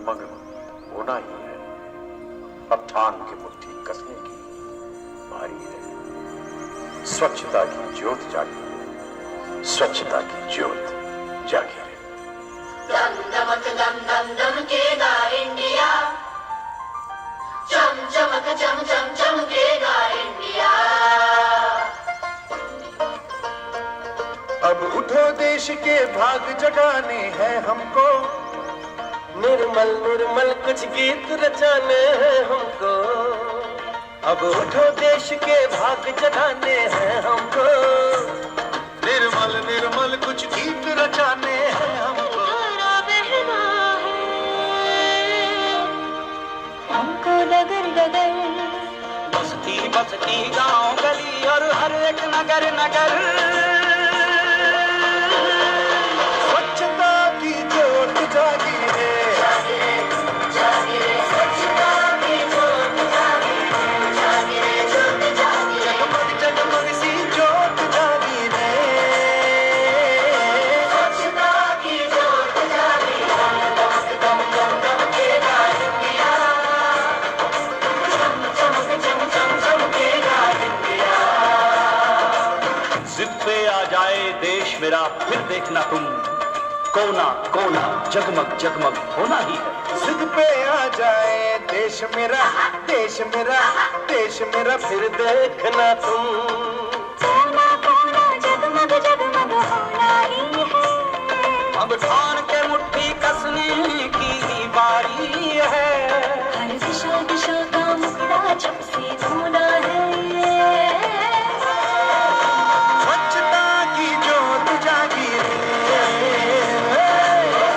मग्न होना ही है। अब ठान के मुट्ठी कसने की बारी है। स्वच्छता की ज्योत जागी, स्वच्छता की ज्योत जागी रहे। दम दमक दम दम दमकेगा इंडिया, चम चमक चम चम चमकेगा इंडिया। अब उठो देश के भाग जगाने हैं हमको, निर्मल निर्मल कुछ गीत रचाने हैं हमको। अब उठो देश के भाग जगाने हैं हमको, निर्मल निर्मल कुछ गीत रचाने हैं हमको। हमको डगर डगर, बस्ती बस्ती गांव गली और हर एक नगर नगर, स्वच्छता की ज्योत जागी है। स्वच्छता की ज्योत जागी है, जागी रे ज्योत जागी रे। जगमग जगमग सी ज्योत जागी रे। स्वच्छता की ज्योत जागी है, दमक दम दम दमकेगा इंडिया, चम चमक चम चम चमकेगा इंडिया। जिद पे आ जाए देश मेरा फिर देखना तुम, कोना कोना जगमग जगमग होना ही है। जिद पे आ जाए देश मेरा, देश मेरा, देश मेरा फिर देखना तुम। कोना कोना जगमग जगमग होना ही है। अब ठान के मुट्ठी कसने की बारी है। हर दिशा दिशा का मुखड़ा जब से धुना है। स्वच्छता की ज्योत जागी रे।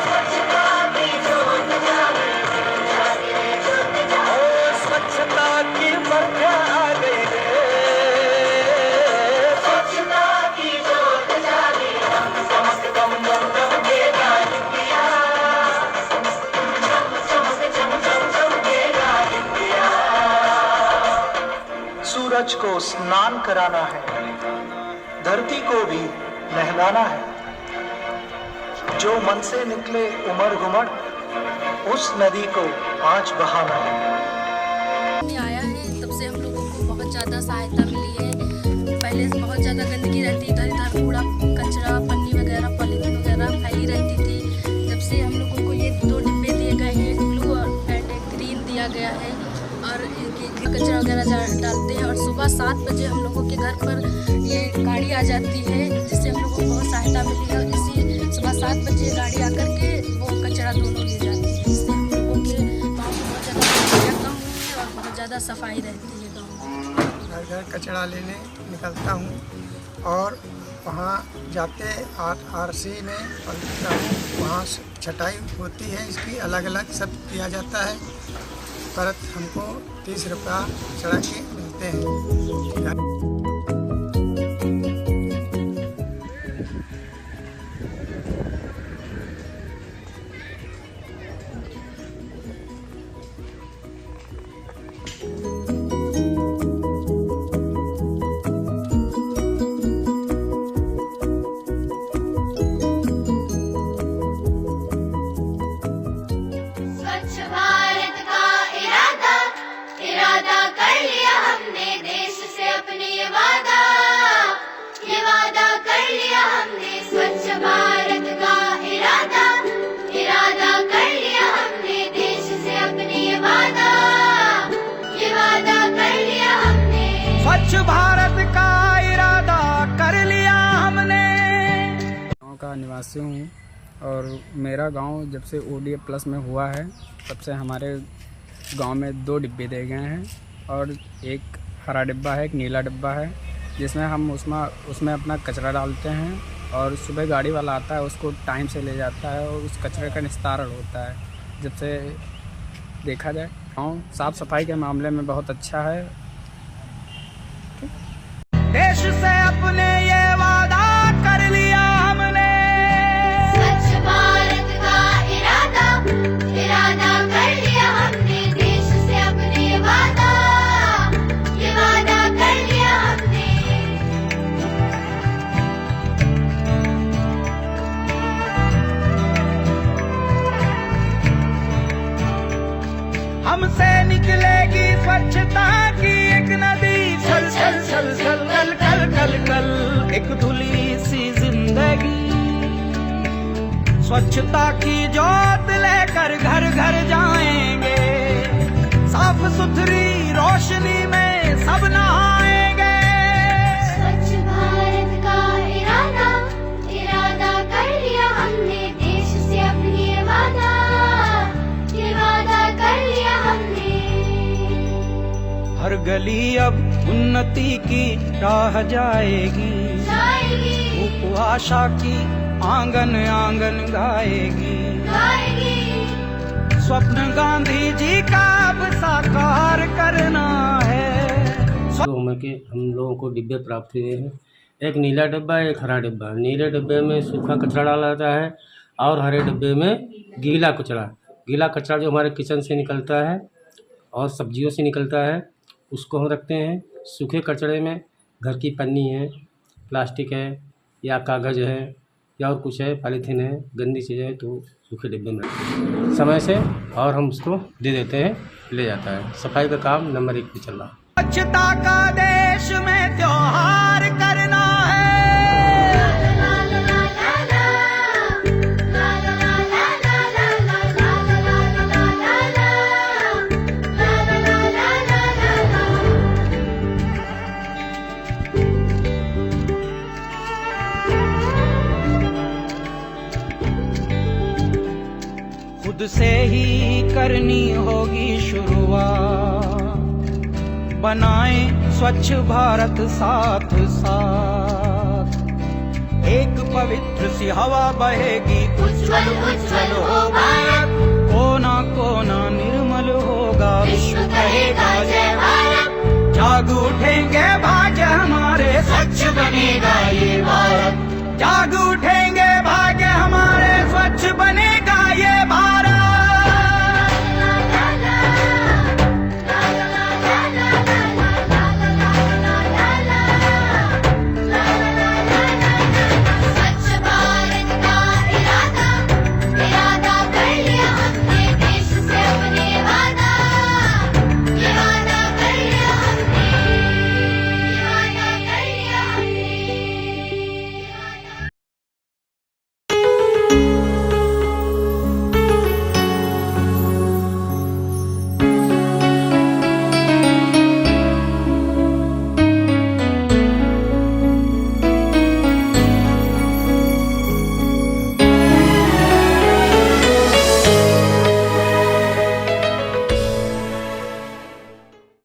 स्वच्छता की ज्योत जागी है, जागी रे ज्योत जागी। ओ स्वच्छता की बरखा आ गई रे। स्वच्छता की ज्योत जागी, दम दमक दम दम दमकेगा इंडिया, चम चमक चम चम चमकेगा इंडिया। सूरज को स्नान कराना है, धरती को भी नहलाना है। जो मन से निकले उमड़ घुमड़, उस नदी को आज बहाना है। में आया है तब से हम लोगों को बहुत ज़्यादा सहायता मिली है। पहले से बहुत ज़्यादा गंदगी रहती, इधर इधर कूड़ा कचरा पन्नी वगैरह पॉलीथीन वगैरह फैली रहती थी। जब से हम लोगों को ये 2 डिब्बे दिए गए हैं, एक ब्लू और एक ग्रीन दिया गया है, और कचरा वगैरह डालते हैं। और सुबह 7 बजे हम लोगों के घर पर ये गाड़ी आ जाती है, जिससे हम लोगों को बहुत सहायता मिली है। इसी सुबह 7 बजे गाड़ी आकर के वो कचरा दोनों ले जाती है, जिससे हम लोगों के गाँव में बहुत ज़्यादा कचरा कम हुई है और बहुत ज़्यादा सफाई रहती है गाँव में। घर घर कचरा लेने निकलता हूँ और वहाँ जाते RC में पहुँचता हूँ। वहाँ छटाई होती है, इसकी अलग अलग सब किया जाता है। परत हमको 30 रुपया चढ़ा के मिलते हैं। स्वच्छ भारत का इरादा, इरादा कर लिया हमने देश से अपने ये वादा कर लिया हमने। स्वच्छ भारत का इरादा, इरादा कर लिया हमने देश से अपने ये वादा कर लिया हमने। स्वच्छ भारत का इरादा कर लिया हमने। गाँव का निवासी हूँ और मेरा गांव जब से ODF प्लस में हुआ है तब से हमारे गांव में 2 डिब्बे दिए गए हैं, और एक हरा डिब्बा है, एक नीला डिब्बा है, जिसमें हम उसमें अपना कचरा डालते हैं। और सुबह गाड़ी वाला आता है, उसको टाइम से ले जाता है और उस कचरे का निस्तारण होता है। जब से देखा जाए गाँव साफ़ सफाई के मामले में बहुत अच्छा है। देश से अपने ये वादा कर लिया हमने। स्वच्छ भारत का इरादा, इरादा कर लिया हमने देश से अपने ये वादा कर लिया हमने। स्वच्छता की ज्योत लेकर घर घर जाएंगे, साफ सुथरी रोशनी में सब नहाएंगे। स्वच्छ भारत का इरादा इरादा कर लिया हमने, देश से अपनी ये वादा कर लिया हमने। हर गली अब उन्नति की राह जाएगी, उपभाषा की आंगन आंगन गाएगी। स्वप्न गांधी जी का अब साकार करना है। तो हम लोगों को डिब्बे प्राप्त हुए हैं, एक नीला डिब्बा एक हरा डिब्बा। नीले डिब्बे में सूखा कचरा डाला जाता है और हरे डिब्बे में गीला कचरा। गीला कचरा जो हमारे किचन से निकलता है और सब्जियों से निकलता है उसको हम रखते हैं। सूखे कचरे में घर की पन्नी है, प्लास्टिक है या कागज़ है या और कुछ है, पॉलीथीन है, गंदी चीज़ है तो सूखे डिब्बे में रखते हैं समय से और हम उसको दे देते हैं, ले जाता है। सफाई का काम नंबर 1 पे चल रहा है। स्वच्छता का देश में त्योहार करना है। खुद से ही करनी होगी शुरुआत, बनाएं स्वच्छ भारत साथ साथ। एक पवित्र सी हवा बहेगी, उज्ज्वल उज्ज्वल हो भारत। कोना कोना निर्मल होगा, विश्व कहेगा जय भारत। जाग उठेंगे भाग्य हमारे, स्वच्छ बनेगा